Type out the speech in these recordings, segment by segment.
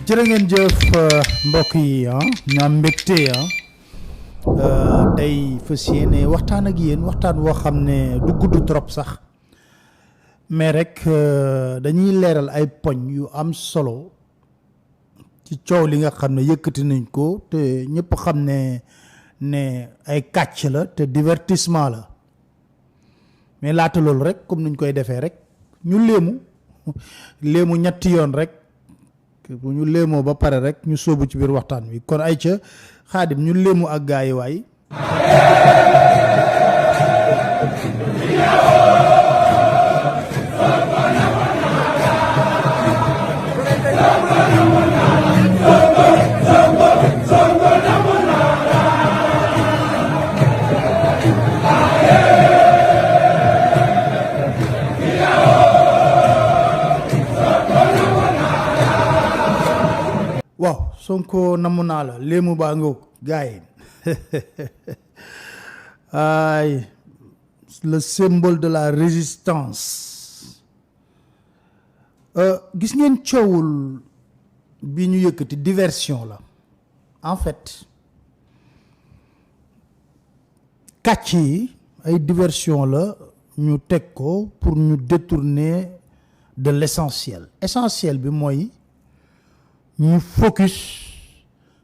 jërë ngeen jëf mbokk yi ñu am mbégte tey fas yéene waxtaan ak yéen waxtaan woo xam ne du gudd trop sax mais rek dañuy leeral ay poñ yu am solo ci coow li nga xam ne yëkkati nañ ko te ñëpp xam ne ay kàcc la te divertissement la mais laata loolu rek comme nuñ koy defee rek ñu léemu ñetti yoon rek bu ñu léemoo ba pare rek ñu sóobu ci biir waxtaan wi kon ay ca Xaadim ñu léemu ak gaay yi waay waaw Sonko namu naa la léemu baa ngoog gaay ay le symbole de la résistance gis ngeen coowul bi ñu yëkkati diversion la en fait kàcc yi ay diversion la ñu teg ko pour ñu détourner de l'essentiel bi mooy ñu focus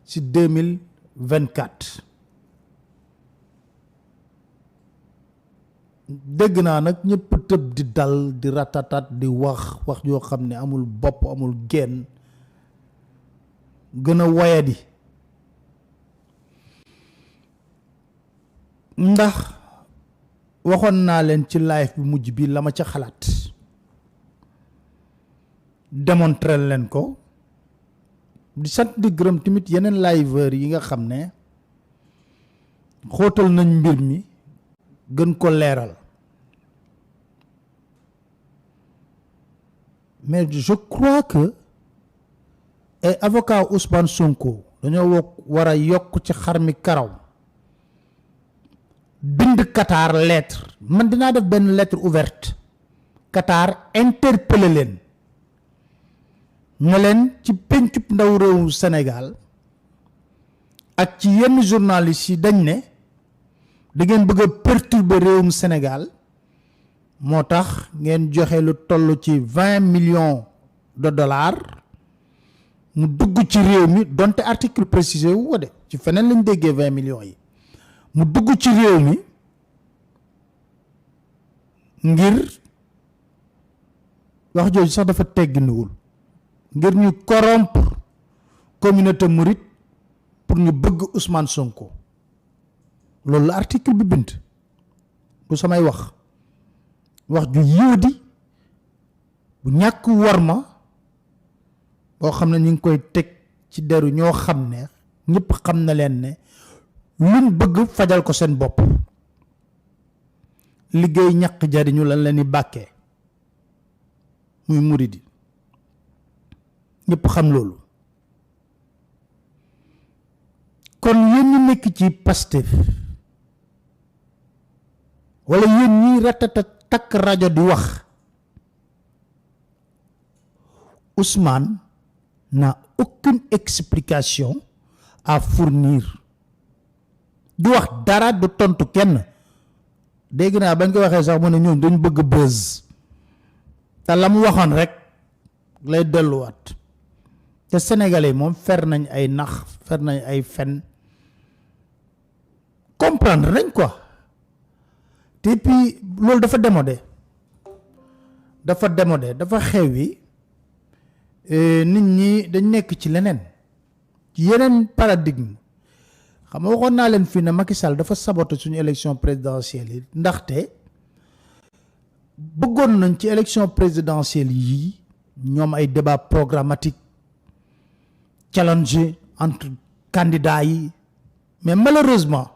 ci 2024 dégg naa nag ñëpp tëb di dal di ratatat di wax yoo xam ne amul bopp amul genn gën a wayadi ndax waxoon naa leen ci live bi mujj bi la ma ca xalaat démontrer leen ko di sant di gërëm tamit yeneen liveur yi nga xam ne xóotal nañ mbir mi gën ko leeral mais je crois que ay avocat Ousmane Sonko dañoo war a yokk ci xar mi karaw bind Qatar lettre man dinaa def benn lettre ouverte Qatar interpellé leen ne leen ci pencub ndaw réewu Sénégal ak ci yenn journalistes yi dañ ne da ngeen bëgg a perturber réewum Sénégal moo tax ngeen joxe lu toll ci 20 millions de dollars mu dugg ci réew mi donte article précisé wu ko de ci feneen lañ déggee 20 millions yi mu dugg ci réew mi ngir wax jooju sax dafa tegginuwul ngir ñu corrompre communauté mouride pour ñu bëgg Ousmane Sonko loolu la article bi bind bu samay wax ju yóodi bu ñàkk worma boo xam ne ñu ngi koy teg ci deru ñoo xam ne ñëpp xam na leen ne luñ bëgg fajal ko seen bopp liggéey ñàkk jariñu lan leen di bàkkee muy muridi ñëpp xam loolu kon yéen ñi nekk ci Pastef wala yéen ñi ratata takk rajo di wax Ousmane n'a aucune explication à fournir du wax dara du tontu kenn dégg naa bañ ko waxee sax mu ne ñoom dañ bëgg buzz te la mu waxoon rek lay delluwaat te sénégalais moom fer nañ ay nax fer nañ ay fen comprendre nañ quoi te puis loolu dafa démodé dafa xewi nit ñi dañ nekk ci leneen ci yeneen paradigme xam nga waxoon naa leen fii ne Macky Sall dafa saboté suñu élection présidentielle yi ndaxte bëggoon nañ ci élection présidentielle yi ñoom ay débat programmatique challenge entre candidats yi mais malheureusement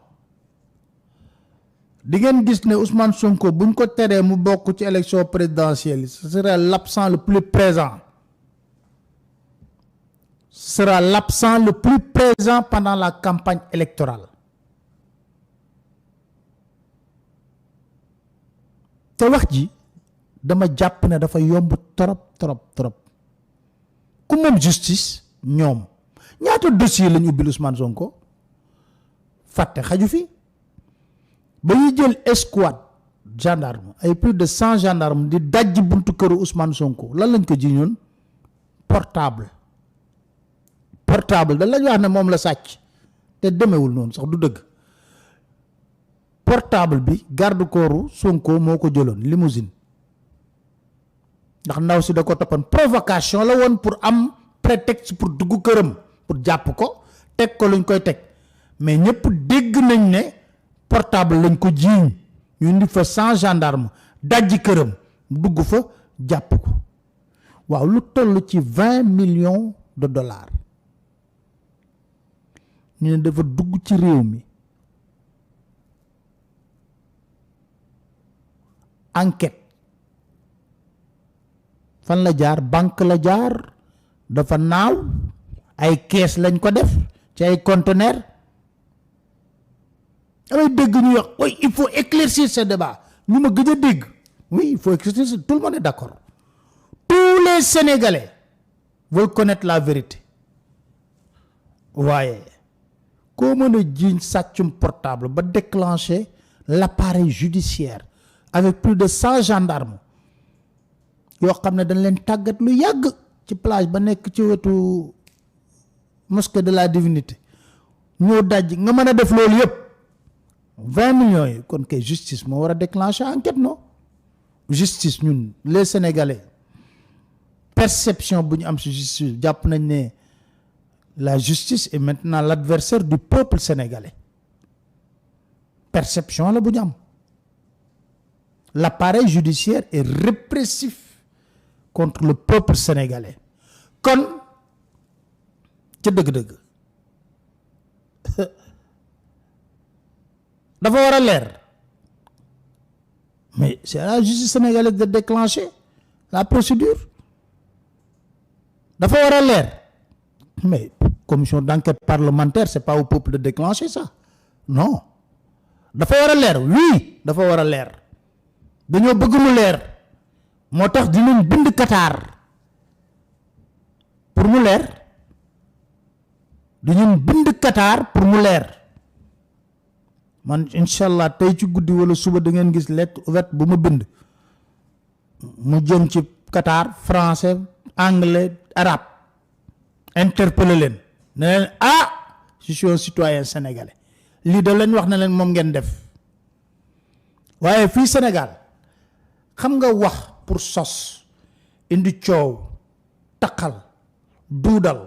di ngeen gis ne Ousmane Sonko buñ ko teree mu bokk ci élection présidentielle yi ce sera l'absent le plus présent pendant la campagne électorale te wax ji dama jàpp ne dafa yomb trop ku moom justice ñoom ñaata dossier lañu ubbil Ousmane Sonko fàtte xaju fi ba ñuy jël escouade gendarme ay plus de 100 gendarmes di dajj buntu këru Ousmane Sonko lan lañ ko jiñoon portable dañ lañ wax ne moom la sàcc te demewul noonu sax du dëgg portable bi garde corps Sonko moo ko jëloon limousine ndax ndaw si da ko toppan provocation la woon pour am prétexte pour dugg këram pour jàpp ko teg ko luñ koy teg mais ñëpp dégg nañ ne portable lañ ko jiiñ ñu indi fa 100 gendarme dajji këram dugg fa jàpp ko waaw lu toll ci 20 millions de dollars ñu ne dafa dugg ci réew mi enquête fan la jaar banque la jaar dafa naaw ay kees lañ ko def ci ay conteneur damay dégg ñu wax oui il faut éclaircir ce débat ñu ma gëj a dégg oui il faut éclaircir tout le monde est d'accord tous les Sénégalais veulent connaître la vérité waaye koo mën a jiiñ sàccum portable ba déclencher l'appareil judiciaire avec plus de 100 gendarmes yoo xam ne dañ leen tàggat lu yàgg ci plage ba nekk ci wetu mosquée de la divinité ñoo daj nga mën a def loolu yëpp 20 millions yi kon kay justice moo war a déclencher enquête non justice ñun les Sénégalais perception bu ñu am ci justice jàpp nañ ne la justice est maintenant l'adversaire du peuple sénégalais perception la bu ñu am l'appareil judiciaire est répressif contre le peuple sénégalais kon ca dëgg-dëgg dafa war a leer mais c'est à la justice sénégalaise de déclencher la procédure dafa war a leer mais commission d'enquête parlementaire c'est pas au peuple de déclencher ça non dafa war a leer oui dafa war a leer dañoo bëgg mu leer moo tax dinañ bind Qatar pour mu leer dañu bind Qatar pour mu leer man inshallah tey ci guddi wala suba da ngeen gis lettre ouverte bu ma bind mu jëm ci Qatar français anglais arabe interpeller leen ne leen je suis un citoyen sénégalais lii da lañ wax ne leen moom ngeen def waaye fii Sénégal xam nga wax pour sos indi coow taqal duudal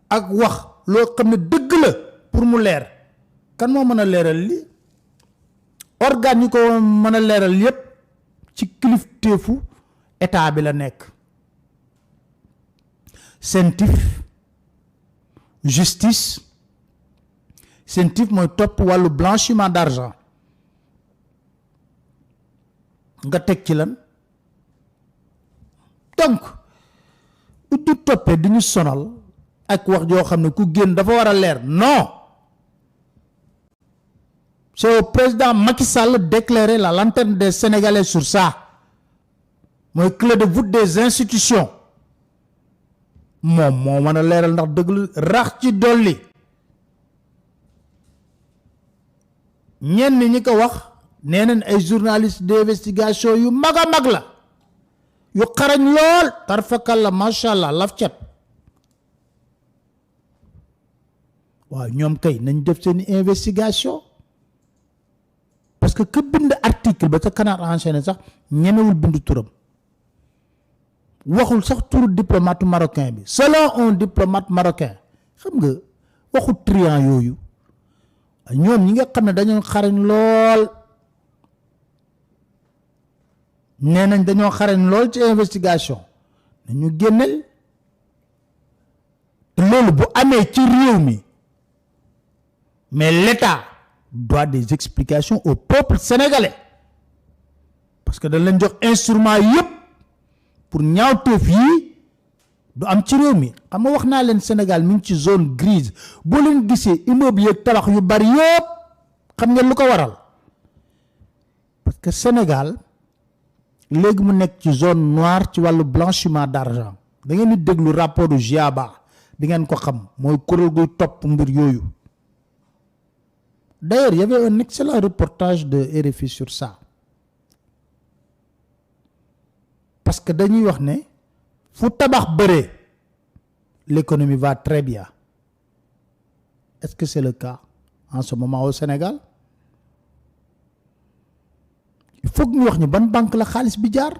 ak wax loo xam ne dëgg la pour mu leer kan moo mën a leeral li organe yi ko mën a leeral yépp ci kilifteefu état bi la nekk CENTIF justice CENTIF mooy topp wàllu blanchiment d'argent nga teg ci lan donc bu ñu toppee di ñu sonal ak wax joo xam ne ku génn dafa war a leer non c'est au président Macky Sall d'éclairer la lanterne des Sénégalais sur ça mooy clé de voûte des institutions moom moo mën a leeral ndax dëgg lu rax ci dolli ñenn ñi ko wax nee nañ ay journalistes d'investigation yu mag a mag la yu xarañ lool tarfakal la macha allah laf cet waaw ñoom kay nañ def seen investigation parce que bind article ba ca Canard enchaîné sax ñemewul bind turam waxul sax turu diplomate marocain bi selon un diplomate marocain xam nga waxu triant yooyu ñoom ñi nga xam ne dañoo xarañ lool nee nañ dañoo xarañ lool ci investigation nañu génneel te loolu bu amee ci réew mi mais l'État doit des explications au peuple sénégalais parce que dañ leen jox instrument yépp pour ñaawteef yi du am ci réew mi xam nga wax naa leen Sénégal mi ngi ci zone grise boo leen gisee immeuble yeeg tabax yu bari yépp xam ngeen lu ko waral parce que Sénégal léegi mu nekk ci zone noire ci wàllu blanchiment d'argent da ngeen di déglu rapport du GIABA bi ngeen ko xam mooy kuréel guy topp mbir yooyu. D'ailleurs, il y avait un excellent reportage de RFI sur ça. Parce que dañuy wax ne fu tabax bëree l'économie va très bien. Est-ce que c'est le cas en ce moment au Sénégal? Il faut que ñu wax ñu ban banque la xaalis bi jaar.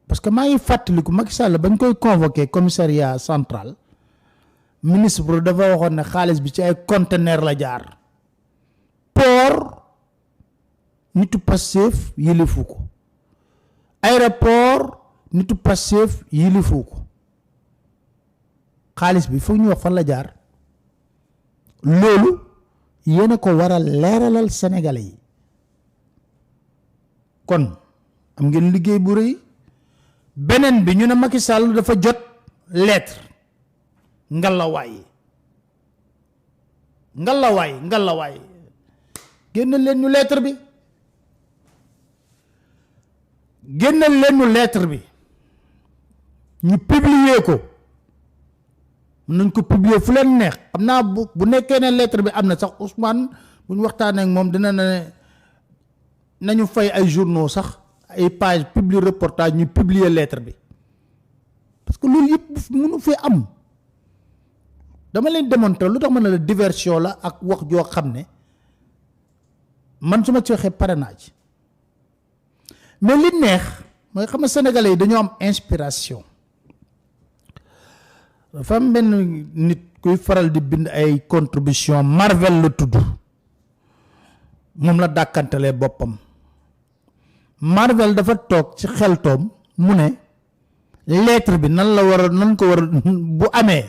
Parce que maa ngi fàttaliku Macky Sall bañ koy convoqué commissariat central ministre bi dafa waxoon ne xaalis bi ci ay conteneur la jaar. Port nitu Pastef yilifu ko. Aéroport nitu Pastef yilifu ko. xaalis bi foog ñu wax fan la jaar. loolu yéen a ko war a leeralal Sénégalais yi. kon am ngeen liggéey bu rëy. beneen bi ñu ne Macky Sall dafa jot lettre ngalawaay génn leen ñu lettre bi ñu publier ko mën nañ ko publier fu leen neex xam naa bu nekkee ne lettre bi am na sax Ousmane bu ñu waxtaanee ak moom dina ne nañu fay ay journaux sax ay page publier reportage ñu publier lettre bi parce que loolu yëpp mënu fi am dama leen démontrer lu tax ma ne la diversion la ak wax joo xam ne man su ma ci waxee pare naa ci mais li neex mooy xam ne sénégalais yi dañoo am inspiration. dafa am benn nit kuy faral di bind ay contribution Marvel la tudd moom la dàkkantalee boppam. Marvel dafa toog ci xeltoom mu ne lettre bi nan ko war a bu amee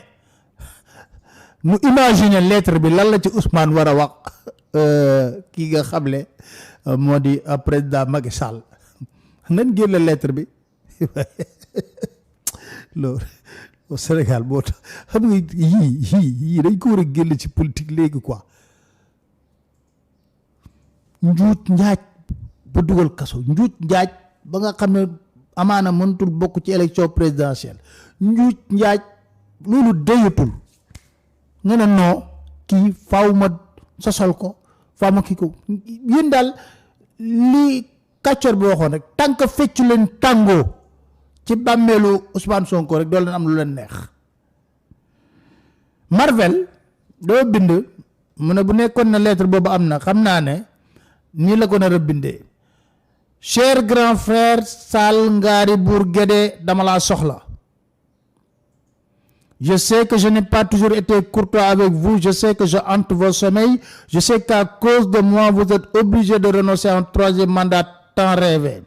mu imaginer lettre bi lan la ci Ousmane war a wax kii nga xamle moo di président Macky Sall nan génne lettre bi loolu au Sénégal boo tax xam nga yii dañ ko war a génn ci politique léegi quoi njuut njaaj ba dugal kaso njuuj njaaj ba nga xam ne amaana mënatul bokk ci élection présidentielle njuuj njaaj loolu dayatul nga ne non kii faaw ma sosal ko faaw ma kii ko yéen daal li kàccoor bi waxoon rek tànk feccu leen tàngoo ci bàmmeelu Ousmane Sonko rek doo leen am lu leen neex. Marvel doo bind mu ne bu nekkoon na lettre boobu am na xam naa ne nii la ko nar a bindee. Cher grand frère Sall Ngari Bour Guédé dama laa soxla. Je sais que je n'ai pas toujours été courtois avec vous, je sais que je hante vos sommeils, je sais qu'à cause de moi vous êtes obligé de renoncer à un troisième mandat tant rêvé.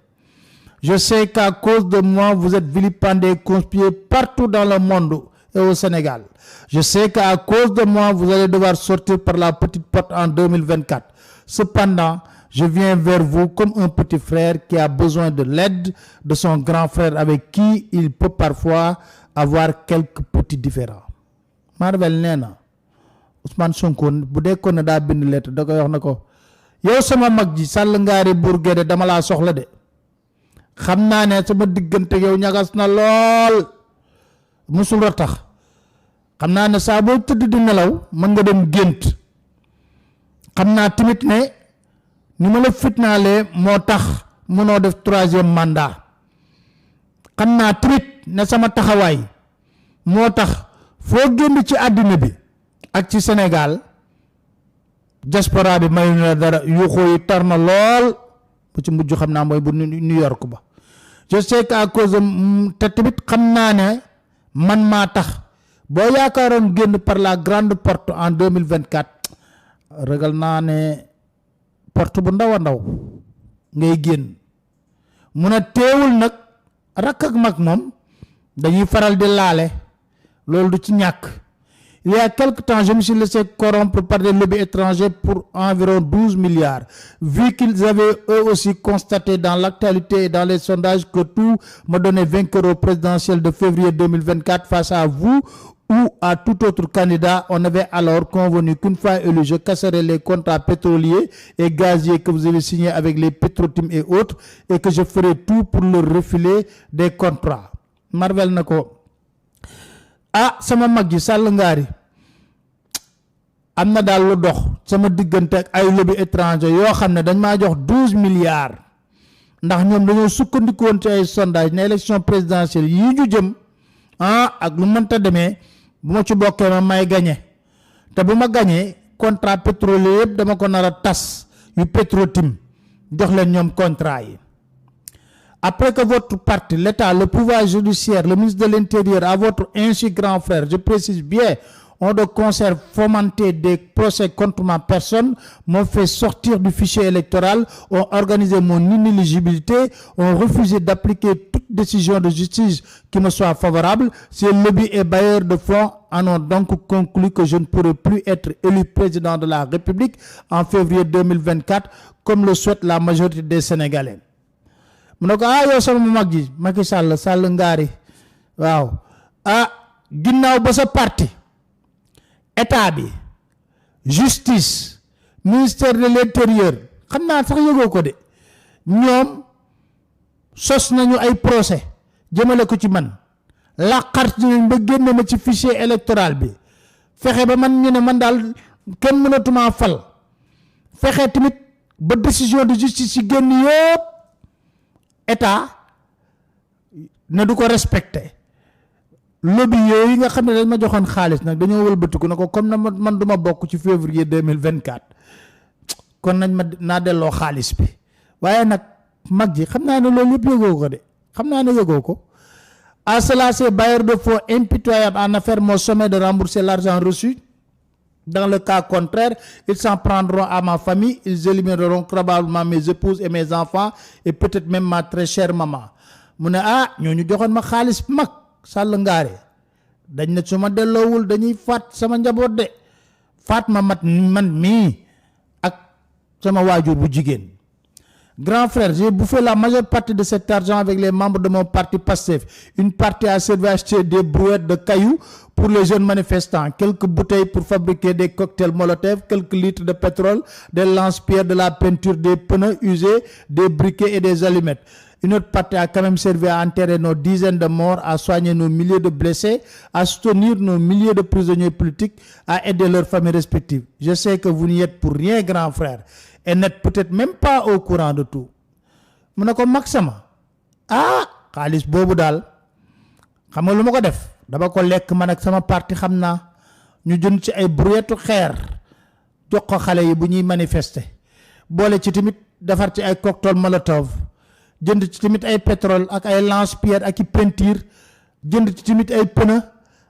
Je sais qu'à cause de moi vous êtes vilipendé, conspué partout dans le monde et au Sénégal. Je sais qu'à cause de moi vous allez devoir sortir par la petite porte en 2024. Cependant, je viens vers vous comme un petit frère qui a besoin de l'aide de son grand frère avec qui il peut parfois avoir quelques petits différends. Marvel nee na Ousmane Sonko bu dekkoon ne daa bind lettre da koy wax na ko yow sama mag ji Sall Ngari Bour Guédé dama laa soxla de xam naa ne sama diggante yow ñagas na lool musul a tax xam naa ne saa boo tëdd di nelaw mën nga dem gént xam naa tamit ne ni ma la fitnaalee moo tax mënoo def troisième mandat xam naa tamit ne sama taxawaay moo tax foo génn ci àddina bi ak ci Sénégal diaspora bi mayuñu la dara yuuxoo yi tar na lool bu ci mujj xam naa mooy bu New York ba je sais qu'à cause te tamit xam naa ne man maa tax boo yaakaaroon génn par la grande porte en 2024 ragal naa ne porte bu ndaw a ndaw ngay génn mun a teewul nag rakk ak mag moom dañuy faral di laale loolu du ci ñàkk. Il y a quelque temps, je me suis laissé corrompre par des lobbies étrangers pour environ 12 milliards. Vu qu'ils avaient eux aussi constaté dans l'actualité et dans les sondages que tout me donnait vainqueur au présidentiel de février 2024 face à vous ou à tout autre candidat, on avait alors convenu qu'une fois élu, je casserai les contrats pétroliers et gaziers que vous avez signés avec les Petrotim et autres et que je ferai tout pour leur refiler des contrats. Marvel Nako. ah sama mag ji Sall Ngari am na daal lu dox sama diggante ak ay lobby étranger yoo xam ne dañ maa jox 12 milliards ndax ñoom dañoo sukkandikoon ci ay sondage ne élection présidentielle yii ñu jëm ak lu mënta demee bu ma ci bokkee ma may gagné te bu ma gagné contrat pétrolier yëpp dama ko nar a tas yu Petro-Tim jox leen ñoom contrat yi. Après que votre parti, l'État, le pouvoir judiciaire, le ministre de l'Intérieur, à votre insu grand frère, je précise bien, ont de concert fomenté des procès contre ma personne, m'ont fait sortir du fichier électoral, ont organisé mon inéligibilité, ont refusé d'appliquer toute décision de justice qui me soit favorable. Ces lobbies et bailleurs de fonds en ont donc conclu que je ne pourrai plus être élu président de la République en février 2024, comme le souhaite la majorité des Sénégalais. mu ne ko yow sama mag ji Macky Sall Ngari waaw ginnaaw ba sa parti état bi justice ministère de l'intérieur xam naa sax yëgoo ko de ñoom sos nañu ay procès jëmale ko ci man laqart nañ ba génne ma ci fichier électoral bi fexe ba man ñu ne man daal kenn mënatuma fal fexe tamit ba décision de justice yi génn yëpp état ne du ko respecté lobby yooyu nga xam ne dañ ma joxoon xaalis nag dañoo wëlbatiku ne ko comme na man duma bokk ci février 2024 kon nañ ma naa delloo xaalis bi waaye nag mag ji xam naa ne loolu yëpp yëgoo ko de xam naa ne yëgoo ko. À cela, ces bailleurs de fonds impitoyables en affaires m'ont sommé de rembourser l'argent reçu. Dans le cas contraire, ils s'en prendront à ma famille, ils élimineront probablement mes épouses et mes enfants et peut-être même ma très chère maman. Mu ne ñooñu joxoon ma xaalis mag Sall Ngari dañ ne su ma delloowul dañuy faat sama njaboot de faat ma man mii ak sama waajur bu jigéen. Grand frère, j'ai bouffé la majeure partie de cet argent avec les membres de mon parti PASTEF. Une partie a servi à acheter des brouettes de cailloux pour les jeunes manifestants, quelques bouteilles pour fabriquer des cocktails Molotov, quelques litres de pétrole, des lance-pierres, de la peinture, des pneus usés, des briquets et des allumettes. Une autre partie a quand même servi à enterrer nos dizaines de morts, à soigner nos milliers de blessés, à soutenir nos milliers de prisonniers politiques, à aider leurs familles respectives. Je sais que vous n'y êtes pour rien, grand frère. Et n'êtes peut-être même pas au courant de tout. Mu ne ko mag sama xaalis boobu daal xam nga lu ma ko def dama ko lekk man ak sama parti xam naa ñu jënd ci ay brouettu xeer jox ko xale yi bu ñuy manifester boole ci tamit defar ci ay cocktail molotov jënd ci tamit ay pétrole ak ay lance-pierre ak i peinture jënd ci tamit ay pneu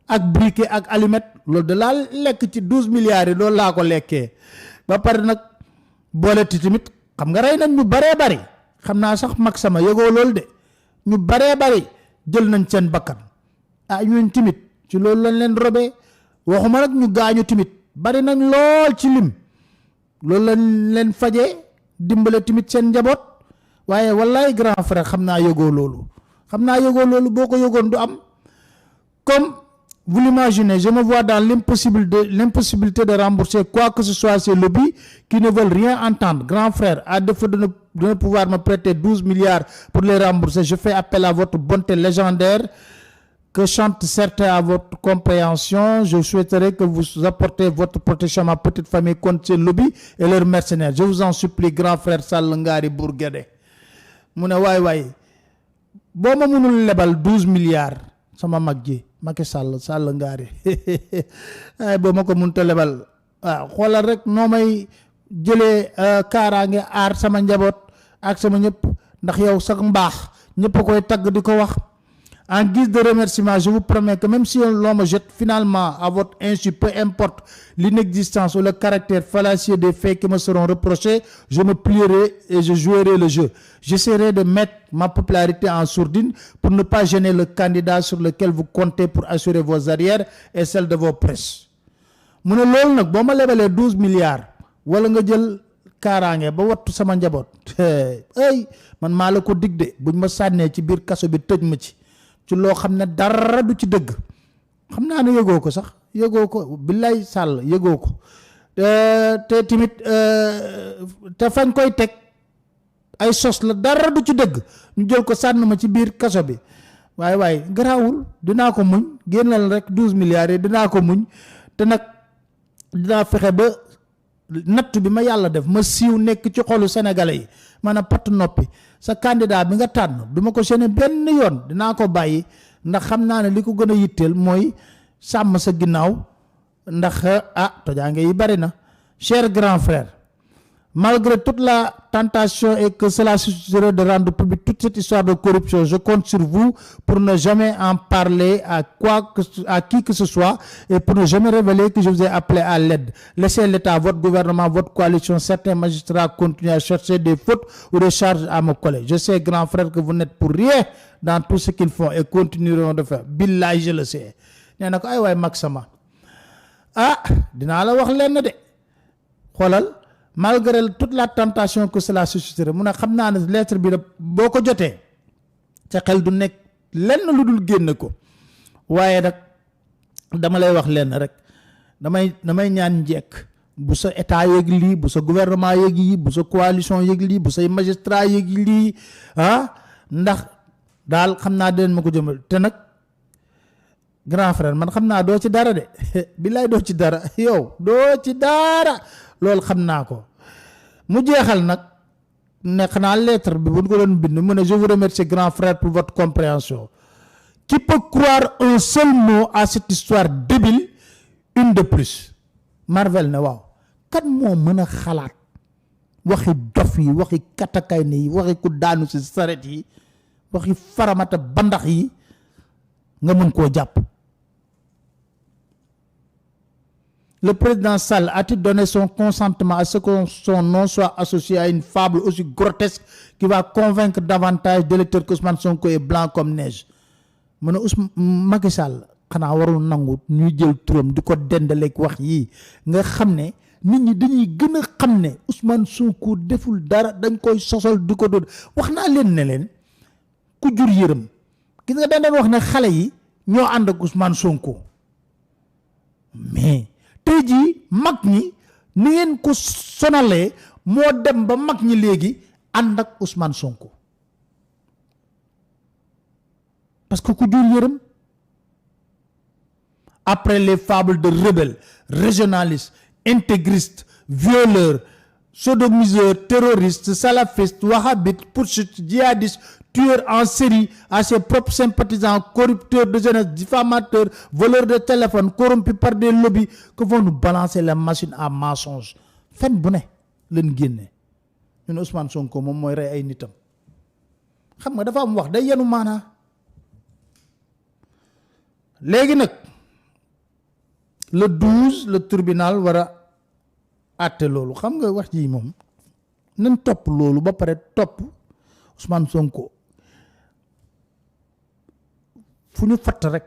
ak briquet ak allumette loolu de laa lekk ci 12 milliards yi loolu laa ko lekkee ba pare nag boole ti tamit xam nga rey nañ ñu baree bari xam naa sax mag sama yëgoo loolu de ñu baree bari jël nañ seen bakkan ñun tamit ci loolu lañ leen robee waxuma nag ñu gaañu tamit bari nañ lool ci lim loolu lañ leen fajee dimbale tamit seen njaboot waaye wallaay grand frère xam naa yëgoo loolu boo ko yëgoon du am comme vous l'imaginez, je me vois dans l'impossibilité de rembourser quoi que ce soit ces lobbies qui ne veulent rien entendre. Grand frère, à défaut de ne pouvoir me prêter 12 milliards pour les rembourser, je fais appel à votre bonté légendaire que chantent certains à votre compréhension. Je souhaiterais que vous apportez votre protection à ma petite famille contre ces lobbies et leurs mercenaires. Je vous en supplie, grand frère Sall Ngari Bourguédé. Mu ne waay boo ma mënul lebal 12 milliards sama mag ji Macky Sall Ngari ay boo ma ko mënta lebal xoolal rek noo may jëlee kaaraange aar sama njaboot ak sama ñëpp ndax yow sax mbaax ñëpp koy tagg di ko wax. En guise de remerciement, je vous promets que même si l'on me jette finalement à votre insu, peu importe l'inexistence ou le caractère fallacieux des faits qui me seront reprochés, je me plierai et je jouerai le jeu. J'essaierai de mettre ma popularité en sourdine pour ne pas gêner le candidat sur lequel vous comptez pour assurer vos arrières et celles de vos presses. Mu ne loolu nag boo ma lebalee 12 milliards wala nga jël kaaraange ba wattu sama njaboot man maa la ko dig de buñ ma sànnee ci biir kaso bi tëj ma ci loo xam ne dara du ci dëgg xam naa ne yëgoo ko sax yëgoo ko billaay Sall yëgoo ko te tamit te fañ koy teg ay sos la dara du ci dëgg ñu jël ko sànn ma ci biir kaso bi waaye garaawul dinaa ko muñ génnal rek 12 milliards yi dinaa ko muñ te nag dinaa fexe ba natt bi ma yàlla def ma siiw nekk ci xolu sénégalais yi man a patt noppi sa candidat bi nga tànn duma ko gêner benn yoon dinaa ko bàyyi ndax xam naa ne li ko gën a yitteel mooy sàmm sa ginnaaw ndax tojaange yi bari na. Cher grand frère, malgré toute la tentation et que cela susciterait de rendre public toute cette histoire de corruption, je compte sur vous pour ne jamais en parler à qui que ce soit et pour ne jamais révéler que je vous ai appelé à l'aide. Laissez l'État, votre gouvernement, votre coalition, certains magistrats continuer à chercher des fautes ou des charges à me coller. Je sais, grand frère, que vous n'êtes pour rien dans tout ce qu'ils font et continueront de faire. Billahi, je le sais. Nee na ko ay waay mag sama dinaa la wax lenn de xoolal malgré toute la tentation que cela susciterait mu ne xam naa ne lettre bi boo ko jotee ca xel du nekk lenn lu dul génn ko waaye nag dama lay wax lenn rek damay ñaan njekk bu sa état yëg lii bu sa gouvernement yëg yi bu sa coalition yëg lii bu say magistrat yëg lii ndax daal xam naa den ma ko jëmal te nag grand frère man xam naa doo ci dara de billaay doo ci dara yow doo ci dara loolu xam naa ko mu jeexal nag ne xanaa lettre bi bu ñu ko doon bind mu ne je vous remercie grand frère pour votre compréhension. Qui peut croire un seul mot à cette histoire débile une de plus. Marvel ne waaw kan moo mën a xalaat waxi dof yi waxi katakay ne yi waxi ku daanu si saret yi waxi faramata bandax yi nga mën koo jàpp. Le président Sall a-t-il donné son consentement à ce que son nom soit associé à une fable aussi grotesque qui va convaincre davantage d'électeurs qu'Ousmane Sonko est blanc comme neige. mu ne Macky Sall xanaa warul nangu ñuy jël turam di ko dendaleeg wax yii nga xam ne nit ñi dañuy gën a xam ne Ousmane Sonko deful dara dañ koy sosal di ko doon wax naa leen ne leen ku jur yërëm gis nga dañ wax ne xale yi ñoo ànd ak Ousmane Sonko mais tey jii mag ñi ni ngeen ko sonalee moo dem ba mag ñi léegi ànd ak Ousmane Sonko parce que ku jur yërëm après les fables de rebelles régionalistes intégristes violeurs sodomiseurs terroristes salafistes wahhabites putschistes djihadistes tueurs en série à ses propres sympathisants corrupteurs de jeunesse diffamateurs voleurs de téléphone corrompus par des lobbies que vont nous balancer la machine à mensonge fen bu ne leen génne ñun Ousmane Sonko moom mooy rey ay nitam xam nga dafa am wax day yenu maanaa léegi nag le 12 le tribunal war a àtte loolu xam nga wax ji moom nañ topp loolu ba pare topp Ousmane Sonko fu ñu fatt rek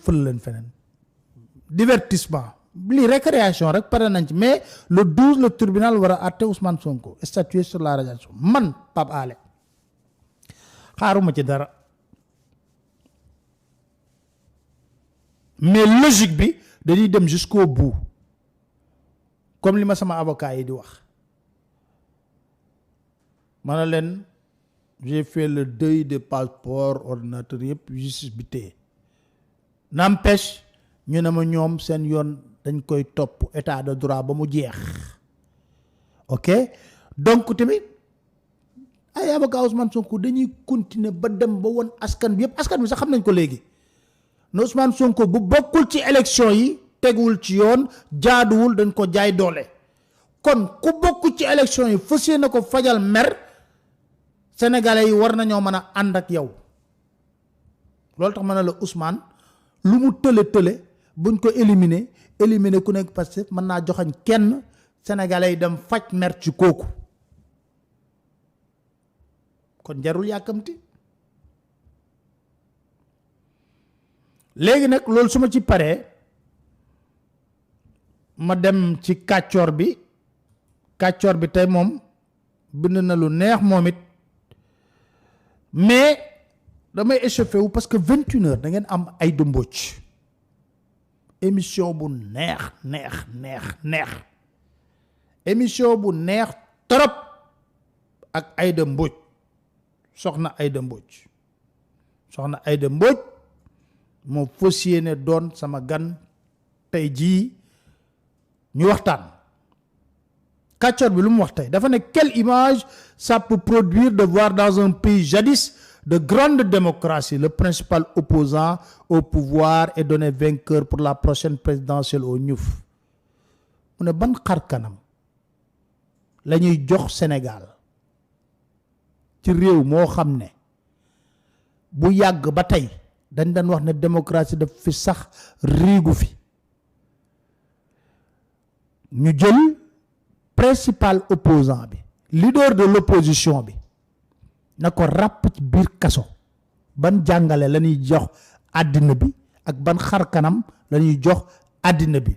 fël leen feneen divertissement lii récréation rek pare nañ ci mais le 12 le tribunal war a àtte Ousmane Sonko statuer sur la radiation man Pape Alé xaaruma ci dara mais logique bi dañuy dem jusqu'au bout comme li ma sama avocat yi di wax ma ne leen j'ai fait le deuil des passeports ordinateur yëpp justice bi téye n'empêche ñu ne ma ñoom seen yoon dañ koy topp état de droit ba mu jeex ok donc tamit ay avocat Ousmane Sonko dañuy continuer ba dem ba woon askan bi yëpp askan bi sax xam nañ ko léegi ne Ousmane Sonko bu bokkul ci élection yi teguwul ci yoon jaaduwul dañ ko jaay doole kon ku bokk ci élection yi fas yéene ko fajal mer sénégalais yi war nañoo mën a ànd ak yow loolu tax ma ne la Ousmane lu mu tële buñ ko éliminer ku nekk parce que mën naa joxañ kenn sénégalais yi dem faj mer ci kooku kon jarul yàkkamti léegi nag loolu su ma ci paree ma dem ci kàccoor bi tey moom bind na lu neex moom it mais damay échauffé wu parce que 21h da ngeen am Aïda Mbodj émission bu neex émission bu neex trop ak Aïda Mbodj soxna Aïda Mbodj soxna Aïda Mbodj moo fas yéene doon sama gan tey jii ñu waxtaan. kàccoor bi lu mu wax tey dafa ne quelle image ça peut produire de voir dans un pays jadis de grande démocratie le principal opposant au pouvoir est donné vainqueur pour la prochaine présidentielle au ñuf mu ne ban xar kanam la ñuy jox Sénégal ci réew moo xam ne bu yàgg ba tey dañ daan wax ne démocratie daf fi sax riigu fi ñu jël principal opposant bi leader de l'opposition bi na ko ràpp ci biir kaso ban jàngale la ñuy jox àddina bi ak ban xar kanam la ñuy jox àddina bi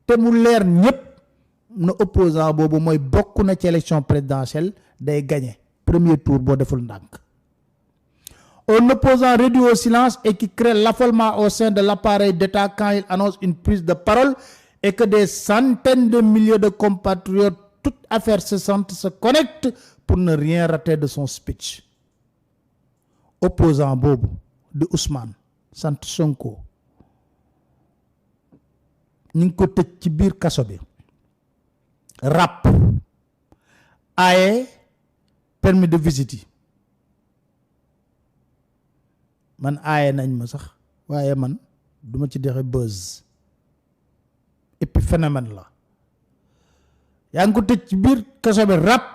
te mu leer ñépp na opposant boobu mooy bokk na ci élection présidentielle day gagner premier tour boo deful ndànk. Un opposant réduit au silence et qui crée l'affolement au sein de l'appareil d'État quand il annonce une prise de parole et que des centaines de milliers de compatriotes toute affaire cessante se connectent pour ne rien rater de son speech. Opposant boobu di Ousmane sant Sonko ñu ngi ko tëj ci biir kaso bi ràpp aaye permis de visite yi man aaye nañ ma sax waaye man duma ci dexe buzz et puis phénomène la yaa ngi ko tëj ci biir kaso bi ràpp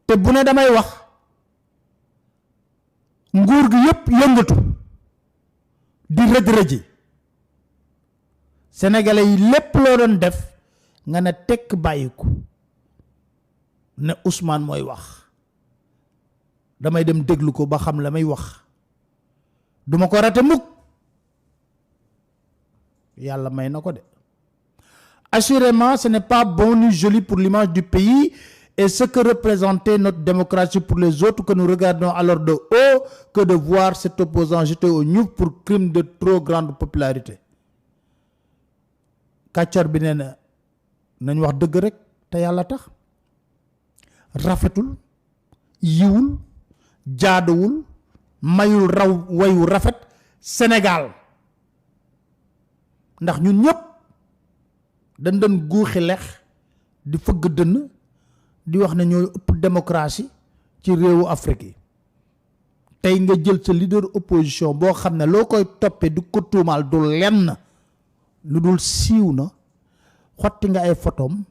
te bu ne damay wax nguur gi yépp yëngatu di rëj-rëji sénégalais yi lépp loo doon def nga ne tekk bàyyiku ne Ousmane mooy wax damay dem déglu ko ba xam la may wax duma ko rate mukk yàlla may na ko de. Assurément, ce n'est pas bon ni joli pour l'image du pays et ce que représentait notre démocratie pour les autres que nous regardons alors de haut que de voir cet opposant jeté au ñuf pour crime de trop grande popularité. kàccoor bi nee na nañ wax dëgg rek te yàlla tax rafetul yiwul jaaduwul mayul raw wayu rafet Sénégal ndax ñun ñëpp dañ doon guuxi lex di fëgg dënn di wax ne ñooy ëpp démocratie ci réewu Afrique yi tey nga jël sa leader opposition boo xam ne loo koy toppee di ko tuumaal du lenn lu dul siiw na xotti nga ay photom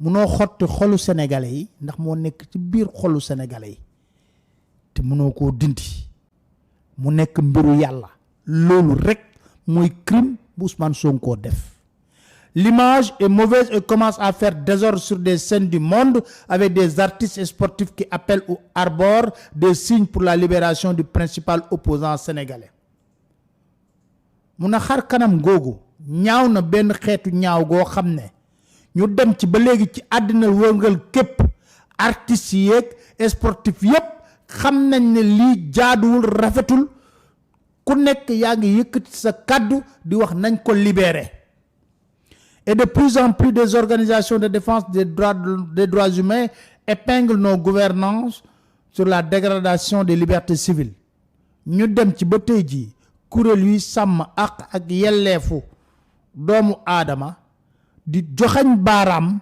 munoo xotti xolu sénégalais yi ndax moo nekk ci biir xolu sénégalais yi te munoo koo dindi mu nekk mbiru yàlla loolu rek mooy crime bu Ousmane Sonko def. L'image est mauvaise et commence à faire désordre sur des scènes du monde avec des artistes et sportifs qui appellent ou arborent des signes pour la libération du principal opposant sénégalais. mun a xar kanam googu ñaaw na benn xeetu ñaaw goo xam ne ñu dem ci ba léegi ci àddina wërngal képp artistes yeeg sportifs yépp xam nañ ne lii jaaduwul rafetul ku nekk yaa ngi yëkkati sa kàddu di wax nañ ko libérer. Et de plus en plus des organisations de défense des droits humains épinglent nos gouvernants sur la dégradation des libertés civiles. ñu dem ci ba tey jii kuréel yuy sàmm ak yelleefu doomu aadama di joxañ baaraam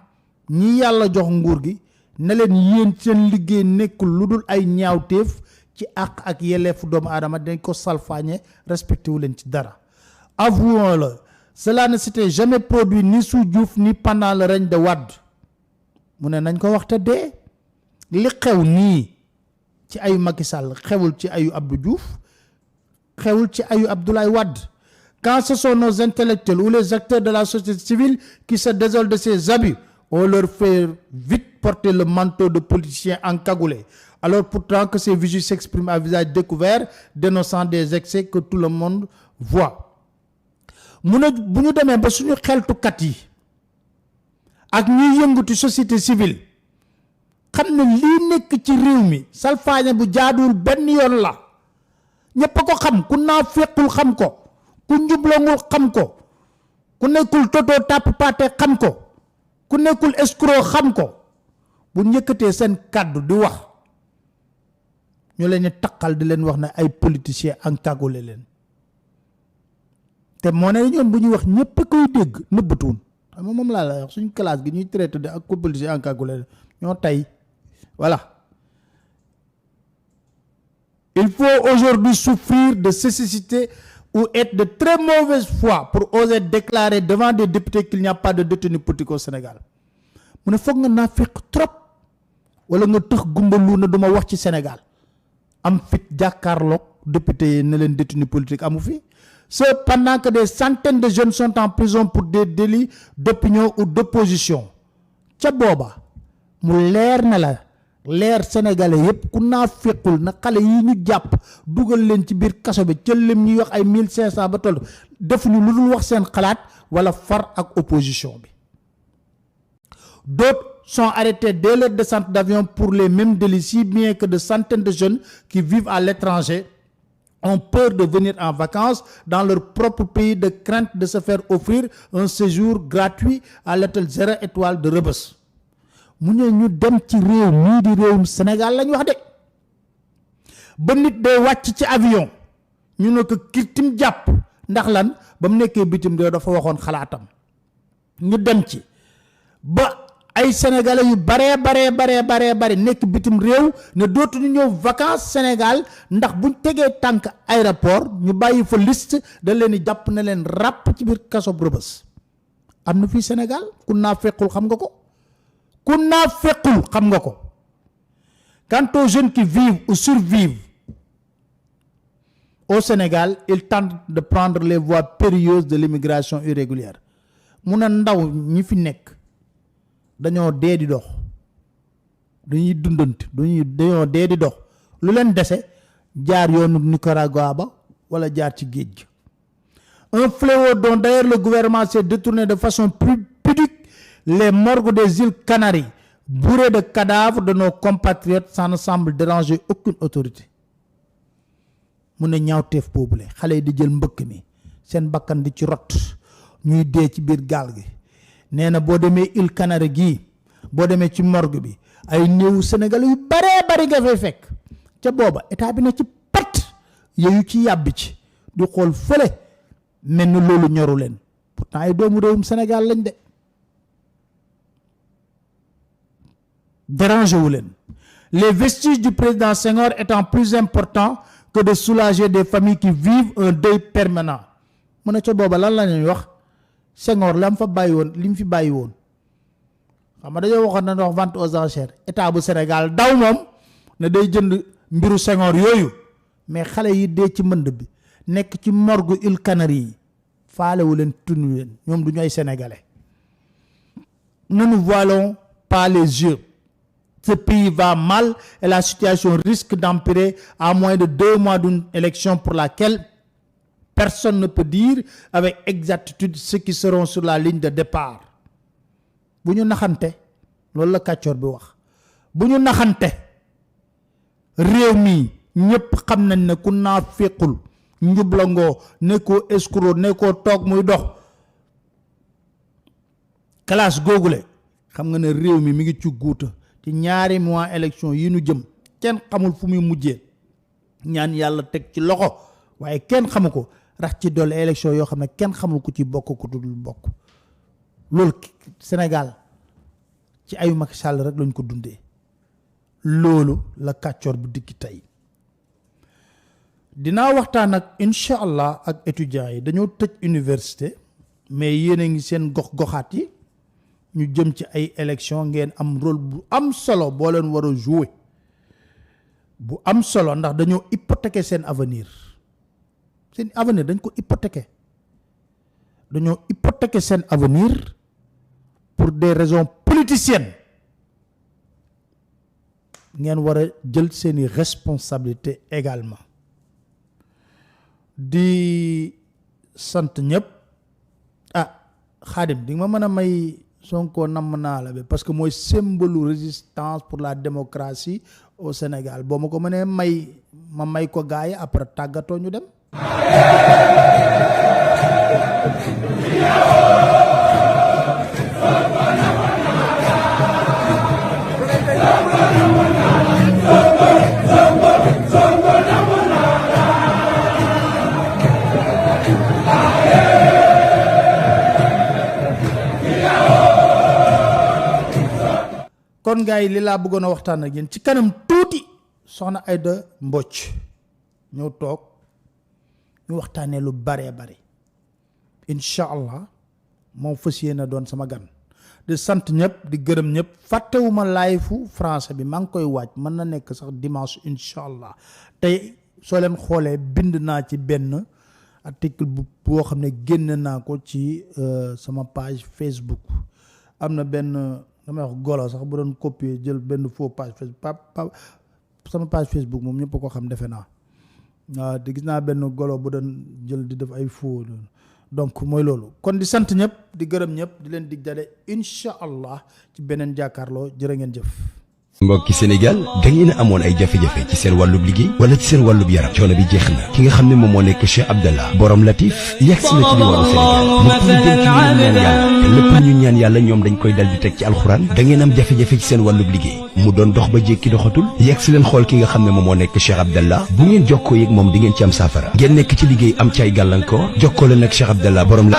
ñi yàlla jox nguur gi ne leen yéen seen liggéey nekkul lu dul ay ñaawteef ci ak yelleefu doomu aadama dañ ko salfaañe respecté wu leen ci dara. Avouons-le, cela ne s'était jamais produit ni sous Diouf ni pendant le règne de Wade mu ne nañ ko wax te dee li xew nii ci ayu Macky Sall xewul ci ayu Abdou Diouf xewul ci ayu Abdoulaye Wade. Quand ce sont nos intellectuels ou les acteurs de la société civile qui se désolent de ces abus, on leur fait vite porter le manteau de politiciens encagoulés. Alors pourtant que ces vigiles s'expriment à visage découvert, dénonçant des excès que tout le monde voit. mu ne bu ñu demee ba suñu xeltukat yi ak ñuy yënguti société civile xam ne lii nekk ci réew mi salfaañe bu jaaduwul benn yoon la ñépp a ko xam ku naa fekkul xam ko ku njublongul xam ko ku nekkul totoo tàpp paate xam ko ku nekkul escroc xam ko bu njëkkatee seen kàddu di wax ñu leen takkal di leen wax ne ay politiciens encagoulé leen te moo ne ñoom bu ñuy wax ñëpp koy dégg nëbbatuun xam nga moom laa la wax suñu classe gi ñuy traité de ak politiciens encagoulé ñoo tey voilà. Il faut aujourd'hui souffrir de cécité ou être de très mauvaise foi pour oser déclarer devant des députés qu'il n'y a pas de détenus politiques au Sénégal. Mu ne foog nga naa fekk trop wala nga tëx gumbalu na duma wax ci Sénégal am fit jàkkaarloog députés yi ne leen détenus politiques amu fi. C'est pendant que des centaines de jeunes sont en prison pour des délits d'opinion ou d'opposition. Ca booba mu leer na la leer sénégalais yépp ku naa fekkul na xale yi ñu jàpp dugal leen ci biir kaso bi cël lim ñuy wax ay 1500 ba toll defuñu lu dul wax seen xalaat wala far ak opposition bi. D'autres sont arrêtés dès leur descente d'avion pour les mêmes délits, si bien que de centaines de jeunes qui vivent à l'étranger ont peur de venir en vacances dans leur propre pays de crainte de se faire offrir un séjour gratuit à l'hôtel 0 étoile de Rebeuss. Mu ne ñu dem ci réew mii di réewum Sénégal lañ wax de ba nit day wàcc ci avion ñu ne ko kirtim jàpp ndax lan ba mu nekkee bitim réew dafa waxoon xalaatam ñu dem ci ba ay sénégalais yu bare nekk bitim réew ne dootuñu ñëw vacances Sénégal ndax buñ tegee tànk aéroport ñu bàyyi fa liste da leen di jàpp na leen ràpp ci biir kaso Rebeuss. Am na fii Sénégal ku naa fekkul xam nga ko ku naa fekkul xam nga ko. Quant aux jeunes qui vivent ou survivent au Sénégal, ils tentent de prendre les voies périlleuses de l'immigration irrégulière. Mu ne ndaw ñi fi nekk dañoo dee di dox dañuy dundante dañoo dee di dox lu leen dese jaar yoonu Nicaragua ba wala jaar ci géej gi. Un fléau dont d'ailleurs le gouvernement s'est détourné de façon plus pudique les morgues des îles Canaries bourrées de cadavres de nos compatriotes, ça ne semble déranger aucune autorité. Mu ne ñaawteef boobule xale yi di jël mbëkk mi seen bakkan di ci rot ñuy dee ci biir gaal gi. Nee na boo demee île Canaries gii boo demee ci morgue bi ay néewu Sénégal yu bari nga fay fekk ca booba état bi na ci pat yooyu ci yàbbi ci di xool fële mel ni loolu ñoru leen pourtant ay doomu réewum Sénégal lañ de dérangé wu leen. Les vestiges du président Senghor étant plus importants que de soulager des familles qui vivent un deuil permanent. Mu ne ca booba lan la ñuy wax Senghor la mu fa bàyyi woon li mu fi bàyyi woon xam nga dañoo waxoon nañ wax vente aux enchères état bu Sénégal daw moom ne day jënd mbiru Senghor yooyu mais xale yi dee ci mbënd bi nekk ci morgue îles Canaries yi faalewu leen tunu leen ñoom du ñu ay sénégalais. Ne nous voilons pas les yeux. Ce pays va mal et la situation risque d'empirer à moins de 2 mois d'une élection pour laquelle personne ne peut dire avec exactitude ceux qui seront sur la ligne de départ. Bu ñu naxante loolu la kàccoor bi wax bu ñu naxante réew mi ñëpp xam nañ ne ku naa fekkul njublangoo nekkoo escroc nekkoo toog muy dox classe googule xam nga ne réew mi ngi ci guuta ci ñaari mois élection yi nu jëm kenn xamul fu muy mujjee ñaan yàlla teg ci loxo waaye kenn xamu ko rax ci dolli élection yoo xam ne kenn xamul ku ci bokk ku dul bokk loolu Sénégal ci ayu Macky Sall rek lañ ko dundee loolu la kàccoor bu dikki tey dinaa waxtaan ak incha allah ak étudiants yi dañoo tëj université mais yéen a ngi seen gox-goxaat yi ñu jëm ci ay élection ngeen am rôle bu am solo boo leen war a jouer bu am solo ndax dañoo hypothéquer seen avenir dañ ko hypothéquer dañoo hypothéquer seen avenir pour des raisons politiciennes ngeen war a jël seeni responsabilité également di sant ñëpp Xaadim di nga ma mën a may Sonko namm naa la bi parce que mooy symbole résistance pour la démocratie au Sénégal boo ma ko mënee ma may ko gaay après tàggatoo ñu dem gars yi li laa bëggoon a waxtaan ak yéen ci kanam tuuti soxna Aïda Mbodj ñëw toog ñu waxtaanee lu bare bare incha allah moom fas yéene doon sama gan di sant ñëpp di gërëm ñëpp fàttewuma live français bi maa ngi koy waaj mën na nekk sax dimanche incha allah tey soo leen xoolee bind naa ci benn article boo xam ne génn naa ko ci sama page Facebook am na benn damay wax golo sax bu doon copier jël benn faux page Facebook sama page Facebook moom ñëpp ko xam defe naa waaw te gis naa benn golo bu doon jël di def ay faux donc mooy loolu kon di sant ñëpp di gërëm ñëpp di leen dig dale incha allah ci beneen jàkkaarloo jërë ngeen jëf. mbokki Sénégal da ngeen a amoon ay jafe-jafe ci seen wàllub liggéey wala ci seen wàllub yaram coono bi jeex na ki nga xam ne moom moo nekk Cheikh Abdallah borom Latif yegg si na ci diwaanu Sénégal lépp ñu ñaan yàlla ñoom dañ koy dal di teg ci alxuraan da ngeen am jafe-jafe ci seen wàllub liggéey mu doon dox ba jékki doxatul yegg si leen xool ki nga xam ne moom moo nekk Cheikh Abdallah bu ngeen jokkoo yeeg moom di ngeen ci am saafara ngeen nekk ci liggéey am ci ay gàllankoor jokkoo leen ak Cheikh Abdallah borom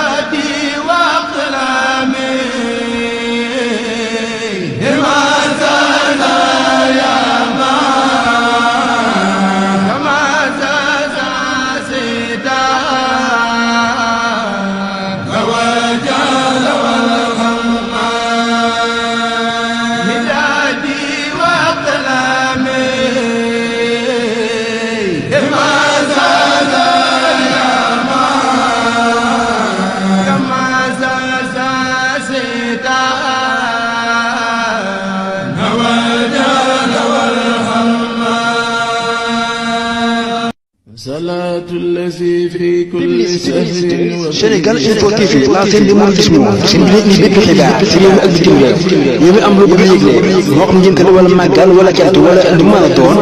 Sénégal Info TV la seen li mu gis moom seen li bépp xibaar ci réew mi ak bitim réew yow mi am lu bëgg yëgle moo xam njëntal wala màggal wala cant wala lu mën a doon